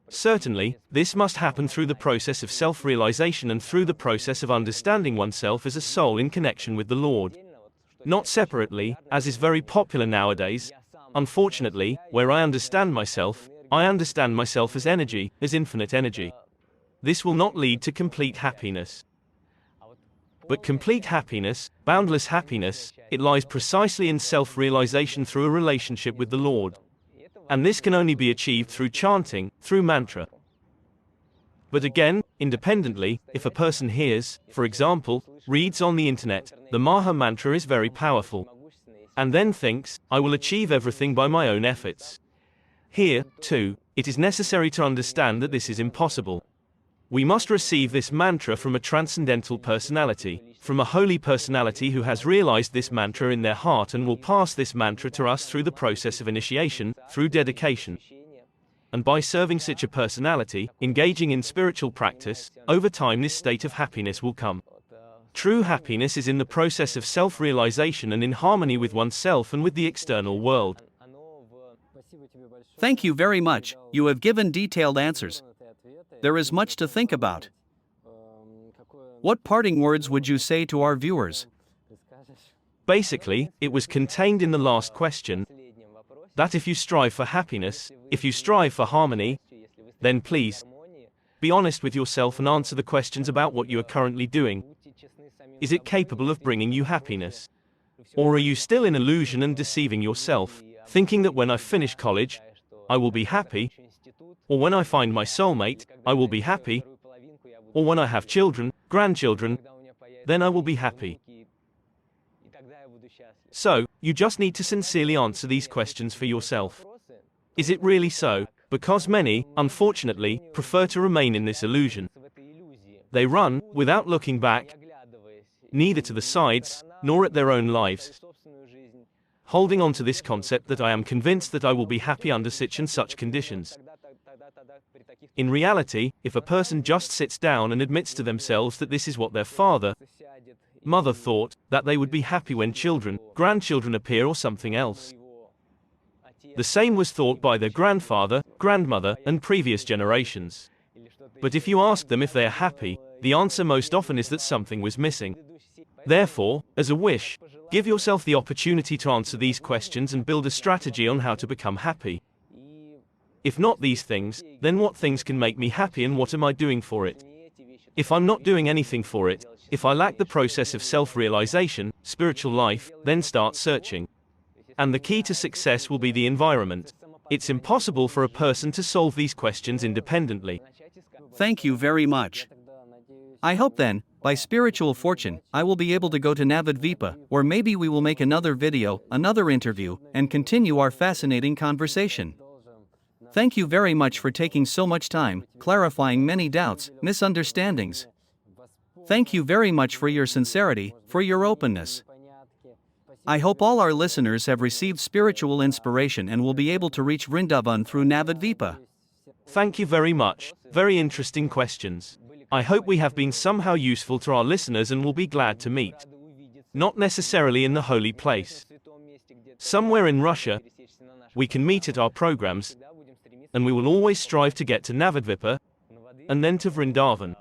Certainly, this must happen through the process of self-realization and through the process of understanding oneself as a soul in connection with the Lord. Not separately, as is very popular nowadays. Unfortunately, where I understand myself as energy, as infinite energy. This will not lead to complete happiness. But complete happiness, boundless happiness, it lies precisely in self-realization through a relationship with the Lord. And this can only be achieved through chanting, through mantra. But again, independently, if a person hears, for example, reads on the internet, the Maha mantra is very powerful. And then thinks, I will achieve everything by my own efforts. Here, too, it is necessary to understand that this is impossible. We must receive this mantra from a transcendental personality, from a holy personality who has realized this mantra in their heart and will pass this mantra to us through the process of initiation, through dedication. And by serving such a personality, engaging in spiritual practice, over time this state of happiness will come. True happiness is in the process of self-realization and in harmony with oneself and with the external world. Thank you very much, you have given detailed answers. There is much to think about. What parting words would you say to our viewers? Basically, it was contained in the last question, that if you strive for happiness, if you strive for harmony, then please, be honest with yourself and answer the questions about what you are currently doing. Is it capable of bringing you happiness? Or are you still in illusion and deceiving yourself, thinking that when I finish college, I will be happy? Or when I find my soulmate, I will be happy? Or when I have children, grandchildren, then I will be happy. So, you just need to sincerely answer these questions for yourself. Is it really so? Because many, unfortunately, prefer to remain in this illusion. They run, without looking back, neither to the sides, nor at their own lives. Holding on to this concept that I am convinced that I will be happy under such and such conditions. In reality, if a person just sits down and admits to themselves that this is what their father, Mother thought that they would be happy when children, grandchildren appear or something else. The same was thought by their grandfather, grandmother, and previous generations. But if you ask them if they are happy, the answer most often is that something was missing. Therefore, as a wish, give yourself the opportunity to answer these questions and build a strategy on how to become happy. If not these things, then what things can make me happy and what am I doing for it? If I'm not doing anything for it, if I lack the process of self-realization, spiritual life, then start searching. And the key to success will be the environment. It's impossible for a person to solve these questions independently. Thank you very much. I hope then, by spiritual fortune, I will be able to go to Navadvipa, or maybe we will make another video, another interview, and continue our fascinating conversation. Thank you very much for taking so much time, clarifying many doubts, misunderstandings. Thank you very much for your sincerity, for your openness. I hope all our listeners have received spiritual inspiration and will be able to reach Vrindavan through Navadvipa. Thank you very much. Very interesting questions. I hope we have been somehow useful to our listeners and will be glad to meet. Not necessarily in the holy place. Somewhere in Russia, we can meet at our programs, and we will always strive to get to Navadvipa, and then to Vrindavan.